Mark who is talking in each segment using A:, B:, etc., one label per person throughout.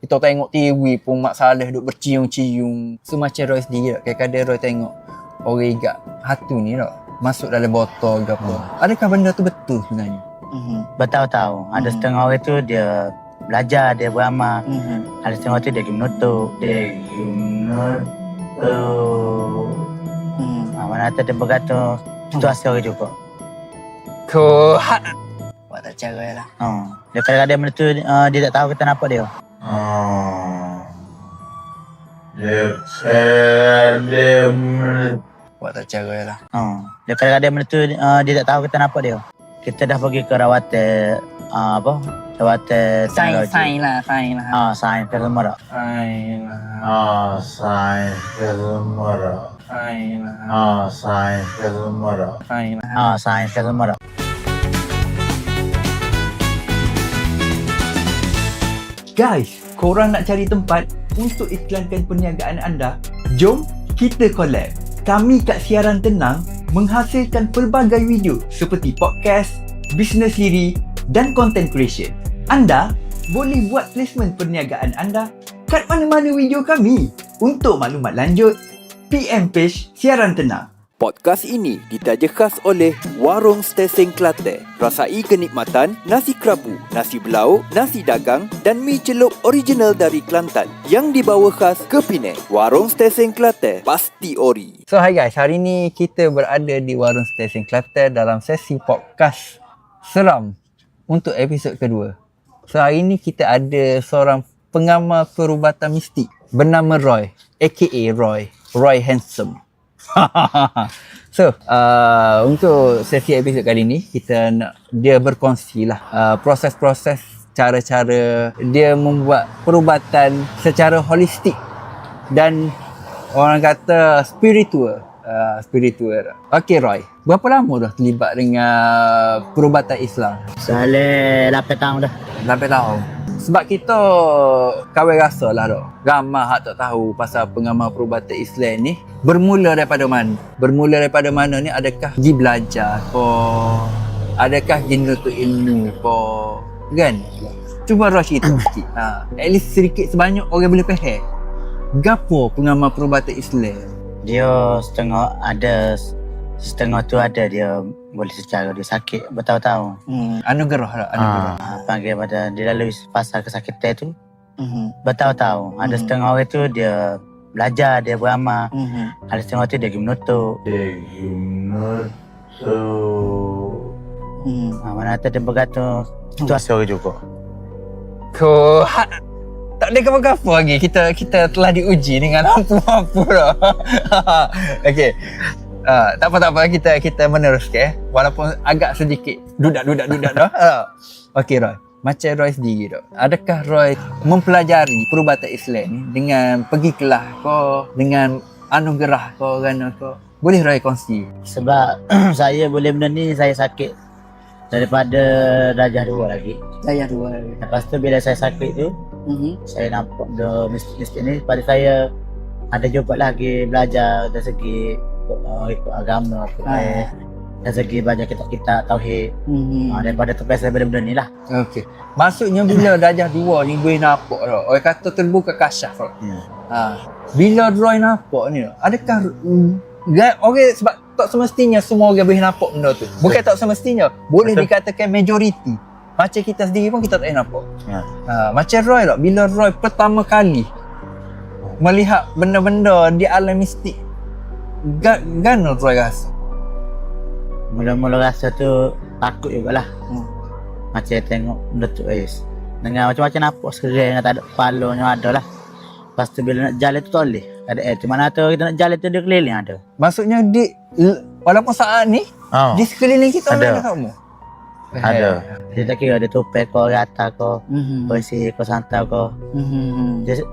A: Kita tengok TV pun Mak Saleh duk berciung-ciung. So macam Roy sendiri tak? Kadang-kadang Roy tengok orang igak hatu ni tak? Masuk dalam botol ke apa. Adakah benda tu betul sebenarnya?
B: Betul-betul. Ada setengah orang tu dia belajar, dia beramal. Ada setengah tu dia pergi menutup. Mana kata dia berkata situasi orang juga.
A: Kau
C: Buat tak cara lah.
B: Dia kadang-kadang benda tu dia tak tahu kita nampak dia.
C: Buat tak cara lah.
B: Dia kadang-kadang benda tu dia tak tahu kita nampak dia. Kita dah pergi ke rawatan rawatan teknologi.
C: Sains lah.
B: Sains ke semua tak? Sains ke semua tak?
A: Guys, korang nak cari tempat untuk iklankan perniagaan anda? Jom kita collab. Kami kat Siaran Tenang menghasilkan pelbagai video seperti podcast, business siri dan content creation. Anda boleh buat placement perniagaan anda kat mana-mana video kami. Untuk maklumat lanjut, PM page Siaran Tenang.
D: Podcast ini ditaja khas oleh Warung Stesen Kelantan. Rasai kenikmatan nasi kerabu, nasi belauk, nasi dagang dan mi celup original dari Kelantan yang dibawa khas ke Penang. Warung Stesen Kelantan pasti ori.
A: So hi guys, hari ni kita berada di Warung Stesen Kelantan dalam sesi podcast seram untuk episod kedua. So hari ni kita ada seorang pengamal perubatan mistik bernama Roy, aka Roy Handsome. So, untuk sesi episod kali ni kita nak dia berkongsi lah proses-proses, cara-cara dia membuat perubatan secara holistik dan orang kata spiritual. Okay Roy, berapa lama dah terlibat dengan perubatan Islam?
B: Saleh 8 tahun dah.
A: 8 tahun. Sebab kita kawan rasa lah dok. Ramai hak tak tahu pasal pengamal perubatan Islam ni bermula daripada mana ni, adakah pergi belajar ke? Adakah pergi nuntut ilmu ke? Kan? Cuba Roy cerita sikit. At least sedikit sebanyak orang boleh faham. Gapo pengamal perubatan Islam?
B: Dia setengah tu ada dia boleh secara dia sakit bertahun-tahun.
A: Anugerah lah, anugerah.
B: Panggil pada dia lalui fasa kesakitan tu. Bertahun-tahun. Ada setengah orang tu dia belajar, dia beramal. Ada setengah tu dia pergi menutup. Mana kata dia berkata situasi orang juga.
A: Kau tak ada apa-apa lagi. Kita telah diuji dengan apa-apa dah. Okey. Tak apa kita meneruskan walaupun agak sedikit dudak dah. Okey Roy, macam Roy sendiri dah. Adakah Roy mempelajari perubatan Islam ni dengan pergi kelas ke, dengan anugerah ke, gana ke? Boleh Roy kongsi?
B: Sebab saya boleh benda ni saya sakit daripada darjah 2 lagi.
C: Darjah 2 lagi.
B: Lepas tu bila saya sakit tu, saya nampak benda mistik ni pada saya ada jumpa lagi belajar dari segi ikut agama, dari segi belajar kitab tauhid. Daripada tu saya benda-benda ni lah.
A: Okey. Maksudnya bila darjah 2 ni boleh nampak dah. Orang kata terbuka kasyaf dah. Bila Roy nampak ni, adakah orang sebab tak semestinya semua orang boleh nampak benda tu. Bukan tak semestinya, boleh dikatakan majoriti. Macam kita sendiri pun kita tak boleh nampak. Macam Roy tak, bila Roy pertama kali melihat benda-benda di alam mistik, gana Roy rasa?
B: Mula-mula rasa tu takut jugalah. Macam tengok benda tu dengan macam-macam nampak sekarang tak ada kepalanya ada lah. Lepas tu bila nak jalan tu toleh. Ada di mana tu kita nak jalan tu dia keliling ada.
A: Maksudnya walaupun saat ni di sekeliling kita ada kamu.
B: Ada. Dia tak kira ada topek kau, rata kau, bersih kau, santai kau.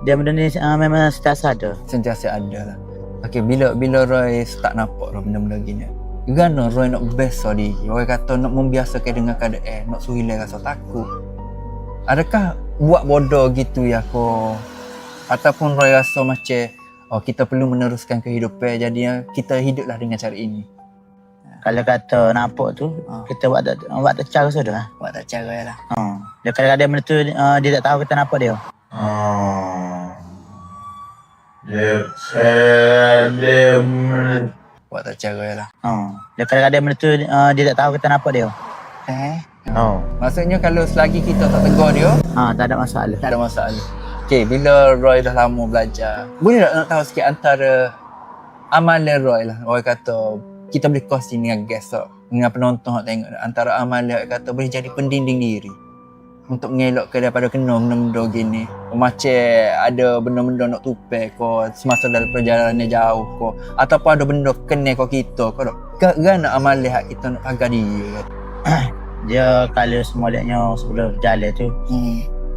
B: Dia benda ni memang sentiasa ada.
A: Sentiasa ada lah. Okay, bila Roy start nampak benda-benda gini, gana Roy nak biasa diri. Orang kata nak membiasakan dengan keadaan, nak suruh hilang rasa takut. Adakah buat bodoh gitu ya kau? Ataupun Roy rasa macam kita perlu meneruskan kehidupan, jadinya kita hiduplah dengan cara ini.
B: Kalau kata nampak tu, kita buat tak cara sudah.
C: Buat tak cara lah.
B: Dia kadang-kadang benda tu dia tak tahu kita nampak dia.
C: Buat tak cara lah.
B: Dia kadang-kadang benda tu dia tak tahu kita nampak dia.
A: Maksudnya kalau selagi kita tak tegur dia,
B: Tak ada masalah.
A: tak ada masalah. Okay, bila Roy dah lama belajar, boleh tak nak tahu sikit antara amalan Roy lah. Roy kata, kita boleh kongsi dengan guest tak, dengan penonton nak tengok. Antara amalan Roy kata boleh jadi pendinding diri untuk mengelakkan daripada kena benda-benda gini. Macam ada benda-benda nak tupai ko semasa dalam perjalanan jauh ko, ataupun ada benda kena ko kita ko. Gana amalan hak kita nak jaga diri.
B: Dia kalau semulanya sebelum berjalan tu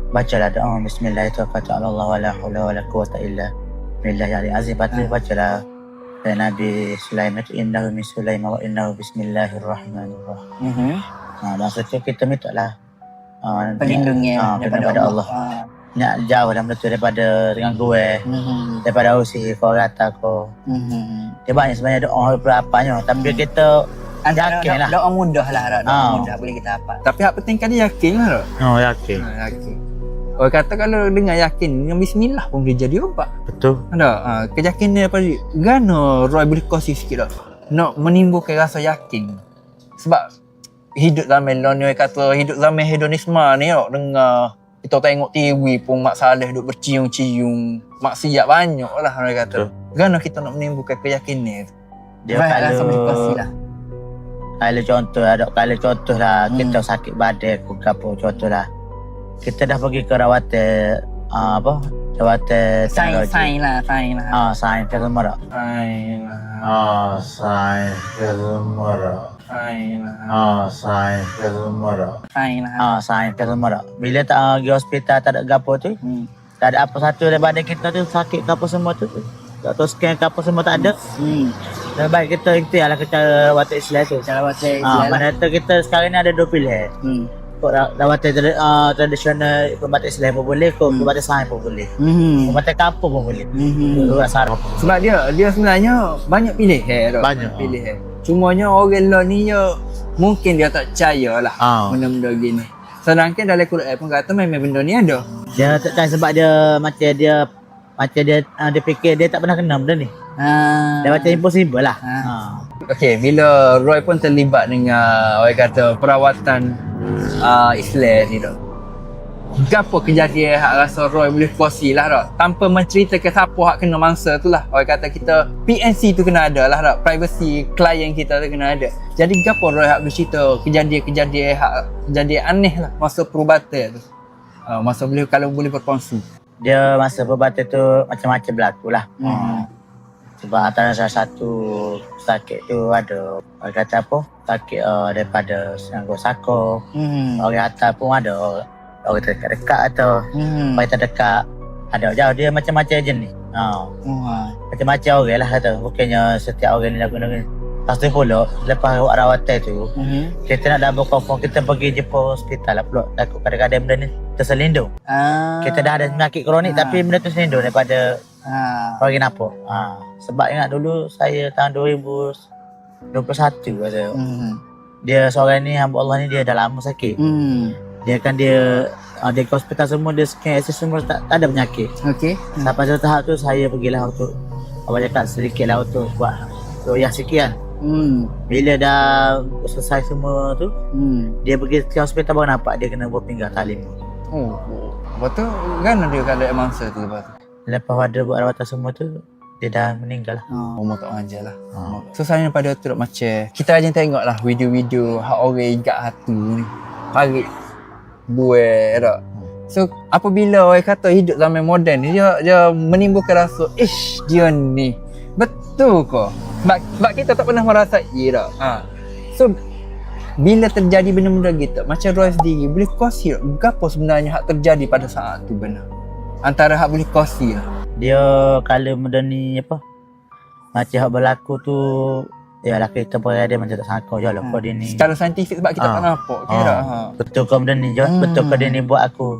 B: bacalah doa bismillahirrahmanirrahim wala haula wala quwwata illa billahil azim. Bacalah dan Nabi Sulaiman tu innahu min Sulaiman wa innahu bismillahirrahmanirrahim. Maksud tu kita minta lah
C: Perlindungan
B: daripada Allah. Nak jauh dalam betul daripada dengan gue, daripada usi kau kata kau. Dia banyak sebenarnya doa berapanya, tapi kita yakin lah.
C: Doa mudah lah. Doa mudah boleh kita dapat.
A: Tapi hak penting kan dia yakin lah.
B: Yakin.
A: Yakin. Orang kata kalau dengan yakin, dengan bismillah pun boleh jadi obat.
B: Betul.
A: Ada keyakinan daripada gana Roy boleh kongsi sikit tak? Nak menimbulkan rasa yakin. Sebab hidup zaman ni kata hidup zaman hedonisme ni tak dengar kita tengok TV pun Mak Saleh duk berciung-ciung, maksiat banyak lah orang kata. Gana kita nak menimbulkan keyakinan.
B: Dia
C: Rasa boleh kongsi lah.
B: Kalau contoh lah kita sakit badan ke apa contoh lah. Kita dah pergi ke rawatan rawatan
C: Sain lah.
B: Sains Kesemara. Sains Kesemara. Bila tak pergi hospital tak ada gapo tu. Tak ada apa satu daripada kita tu sakit ke apa semua tu. Tak tahu scan ke apa semua tak ada. Lebih baik kita ikhtiarlah kita rawatan Islam tu.
C: Cara buat saya
B: Mana tu kita sekarang ni ada dua pilihan. Rawatan tradisional perubatan Islam pun boleh, perubatan sains pun boleh. Perubatan kampung pun boleh.
A: Sebab dia sebenarnya banyak pilihan.
B: Banyak
A: pilihan. Cumanya orang lain ni mungkin dia tak percaya lah benda-benda gini. Sedangkan dalam Quran pun kata memang benda ni ada.
B: Dia tak tahu sebab dia dia fikir dia tak pernah kena benda ni. Dia macam impossible lah.
A: Okey, bila Roy pun terlibat dengan orang kata perawatan Islam ni dah. Gapo kejadian hak rasa Roy boleh kongsi lah dah. Tanpa menceritakan siapa hak kena mangsa tu lah. Orang kata kita PNC tu kena ada lah dah. Privacy klien kita tu kena ada. Jadi gapo Roy hak bercerita kejadian aneh lah masa perubatan tu. Masa boleh kalau boleh berkongsi.
B: Dia masa perubatan tu macam-macam berlaku lah. Sebab antara salah satu sakit tu ada orang kata apa sakit daripada gangguan sako. Orang atas pun ada orang dekat-dekat atau orang terdekat ada jauh. Dia macam-macam jenis. Macam-macam orang lah kata. Bukannya setiap orang ni lagu-lagu ni. Lepas tu pula lepas rawatan tu kita nak double confirm, kita pergi jumpa hospital lah pula. Takut kadang-kadang benda ni terselindung. Kita dah ada penyakit kronik tapi benda tu selindung daripada orang nampak. Sebab ingat dulu saya tahun 2021 kata. Dia seorang ni hamba Allah ni dia dah lama sakit. Dia kan dia ke hospital semua, dia scan access semua tak ada penyakit.
C: Okey.
B: Sampai satu tahap tu saya pergilah untuk awak cakap sedikit lah untuk buat royah sikit kan. Bila dah selesai semua tu, dia pergi ke hospital baru nampak dia kena berpinggah talim.
A: Lepas tu kan dia kada mangsa tu lepas tu.
B: Lepas ada buat rawatan semua tu, dia dah meninggal lah.
A: Umur tak mengajar lah. So saya pada tu macam kita aja tengok lah video-video hak orang igat hati ni. Parit buat tak. So apabila orang kata hidup zaman moden ni dia menimbulkan rasa dia ni betul ke? Sebab kita tak pernah merasai tak. So bila terjadi benda-benda gitu, macam Roy sendiri boleh kongsi apa sebenarnya hak terjadi pada saat tu benar. Antara hak boleh kongsi lah.
B: Dia kalau benda ni apa macam hak berlaku tu ya lah kita boleh ada macam tak sangka je lah kau dia ni
A: secara saintifik sebab kita tak nampak kira
B: betul ke benda ni betul ke dia ni buat aku.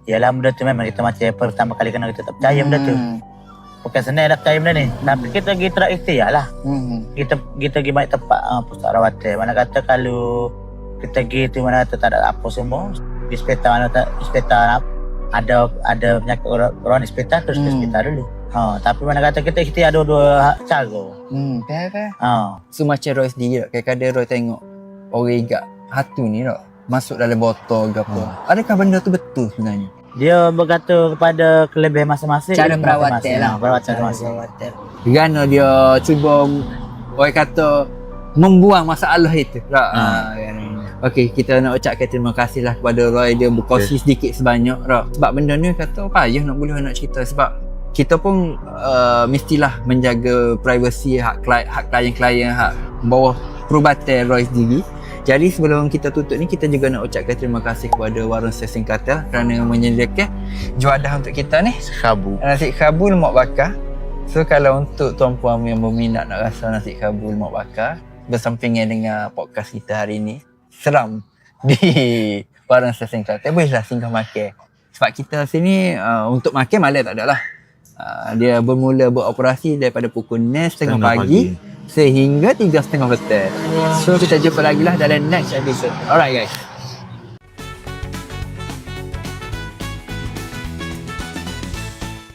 B: Yalah benda tu memang kita macam pertama kali kena kita tak percaya benda tu. Bukan senang nak percaya benda ni, tapi kita pergi terak ikhtiar lah. Kita pergi banyak tempat pusat rawatan. Mana kata kalau kita pergi tu mana kata tak ada apa semua, di hospital mana tak hospital ada penyakit kronik hospital terus ke hospital dulu. Tapi mana kata kita ada dua cara.
C: Fair.
A: So macam Roy sendiri tak? Kadang-kadang Roy tengok orang igak hatu ni tak? Masuk dalam botol ke apa. Adakah benda tu betul sebenarnya?
B: Dia bergantung kepada kelebihan masing-masing.
C: Cara
B: ilmu
C: perawatan
B: masing-masing.
C: lah.
B: Perawatan masing-masing.
A: Kerana dia cuba orang kata membuang masalah itu. Tak? Okey, kita nak ucapkan terima kasih lah kepada Roy. Dia berkongsi sedikit sebanyak. Sebab benda ni kata payah nak boleh nak cerita. Sebab kita pun mestilah menjaga privasi hak klien-klien, hak bawah perubatan Roy sendiri. Jadi sebelum kita tutup ni, kita juga nak ucapkan terima kasih kepada Warung Stesen Klatte kerana menyediakan juadah untuk kita ni.
B: Khabu.
A: Nasi khabu lemak bakar. So kalau untuk tuan-puan yang berminat nak rasa nasi khabu lemak bakar bersampingan dengan podcast kita hari ni, seram di Warung Stesen Klatte, bolehlah singgah makan. Sebab kita sini untuk makan malam tak ada lah. Dia bermula beroperasi daripada pukul 6.30 pagi sehingga 3.30 petang. So kita jumpa lagi lah dalam next episode. Alright guys.